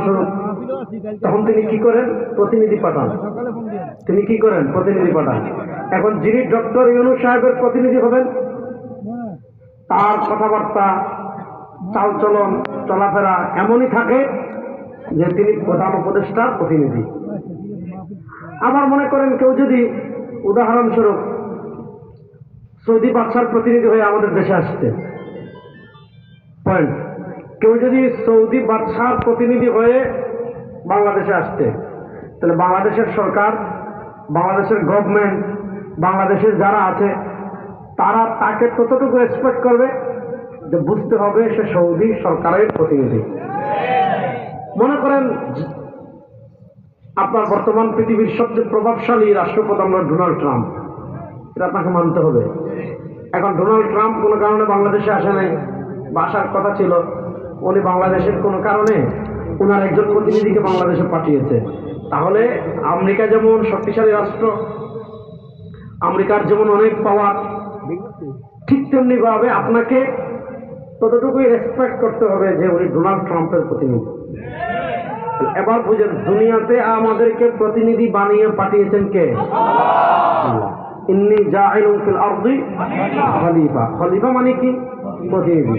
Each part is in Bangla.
উদাহরণস্বরূপ, তখন তিনি কি করেন? প্রতিনিধি পাঠান। তিনি কি করেন? প্রতিনিধি পাঠান। এখন যিনি ডক্টর ইউনূস সাহেবের প্রতিনিধি হবেন, তার কথাবার্তা, চালচলন, চলাফেরা এমনই থাকে যে তিনি প্রধান উপদেষ্টার প্রতিনিধি। আবার মনে করেন কেউ যদি উদাহরণস্বরূপ সৌদি বাদশার প্রতিনিধি হয়ে আমাদের দেশে আসছে, পয়েন্ট, কেউ যদি সৌদি বাদশার প্রতিনিধি হয়ে বাংলাদেশে আসছে, তাহলে বাংলাদেশের সরকার, বাংলাদেশের গভর্নমেন্ট, বাংলাদেশের যারা আছে তারা তাকে ততটুকু রেসপেক্ট করবে যে বুঝতে হবে সে সৌদি সরকারের প্রতিনিধি। মনে করেন আপনার বর্তমান পৃথিবীর সবচেয়ে প্রভাবশালী রাষ্ট্রপ্রধান ডোনাল্ড ট্রাম্প, এটা আপনাকে মানতে হবে। এখন ডোনাল্ড ট্রাম্প কোনো কারণে বাংলাদেশে আসে নাই, বা আসার কথা ছিল, উনি বাংলাদেশের কোনো কারণে ওনার একজন প্রতিনিধিকে বাংলাদেশে পাঠিয়েছে। তাহলে আমেরিকা যেমন শক্তিশালী রাষ্ট্র, আমেরিকার যেমন অনেক পাওয়ার, ঠিক তেমনি ভাবে আপনাকে ততটুকুই রেসপেক্ট করতে হবে যে উনি ডোনাল্ড ট্রাম্পের প্রতিনিধি। এবার বুঝেন, দুনিয়াতে আমাদেরকে প্রতিনিধি বানিয়ে পাঠিয়েছেন কে? আল্লাহ। ইন্নী জাইলুন ফিল আরদি খলিফা। খলিফা মানে কি? প্রতিনিধি।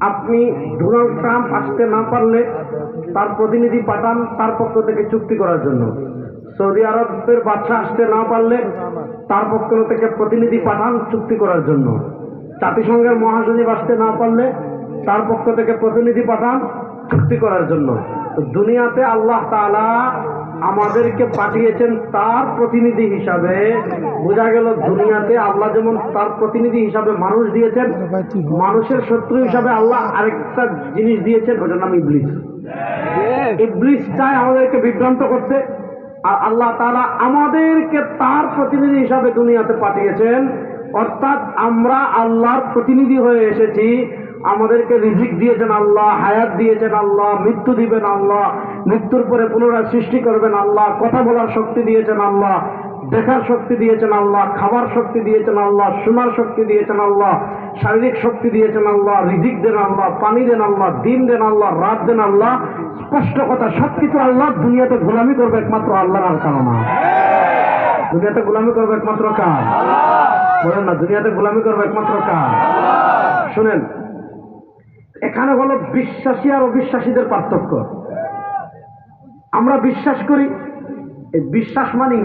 আপনি ডোনাল্ড ট্রাম্প আসতে না পারলে তার প্রতিনিধি পাঠান তার পক্ষ থেকে চুক্তি করার জন্য। সৌদি আরবের বাদশা আসতে না পারলে তার পক্ষ থেকে প্রতিনিধি পাঠান চুক্তি করার জন্য। জাতিসংঘের মহাসচিব আসতে না পারলে তার পক্ষ থেকে প্রতিনিধি পাঠান চুক্তি করার জন্য। দুনিয়াতে আল্লাহ তাআলা আমাদেরকে পাঠিয়েছেন তার প্রতিনিধি হিসাবে। বোঝা গেল দুনিয়াতে আল্লাহ যেমন তার প্রতিনিধি হিসাবে মানুষ দিয়েছেন, মানুষের শত্রু হিসাবে আল্লাহ আরেকটা জিনিস দিয়েছেন, ওটার নাম ইবলিস। ইবলিস চায় আমাদেরকে বিভ্রান্ত করতে, আর আল্লাহ তাআলা আমাদেরকে তার প্রতিনিধি হিসাবে দুনিয়াতে পাঠিয়েছেন। অর্থাৎ আমরা আল্লাহর প্রতিনিধি হয়ে এসেছি। আমাদেরকে রিজিক দিয়েছেন আল্লাহ, হায়াত দিয়েছেন আল্লাহ, মৃত্যু দিবেন আল্লাহ, মৃত্যুর পরে পুনরায় সৃষ্টি করবেন আল্লাহ, কথা বলার শক্তি দিয়েছেন আল্লাহ, দেখার শক্তি দিয়েছেন আল্লাহ, খাবার শক্তি দিয়েছেন আল্লাহ, শোনার শক্তি দিয়েছেন আল্লাহ, শারীরিক শক্তি দিয়েছেন আল্লাহ, রিজিক দেন আল্লাহ, পানি দেন আল্লাহ, দিন দেন আল্লাহ, রাত দেন আল্লাহ। স্পষ্ট কথা, সবকিছু আল্লাহ। দুনিয়াতে গোলামি করবে একমাত্র আল্লাহর, আর কারো না। দুনিয়াতে গোলামি করবে একমাত্র কার? বলেন না, দুনিয়াতে গোলামি করবে একমাত্র কার? শুনেন, এখানে হলো বিশ্বাসী আর অবিশ্বাসীদের পার্থক্য। আমরা বিশ্বাস করি, এই বিশ্বাস মানি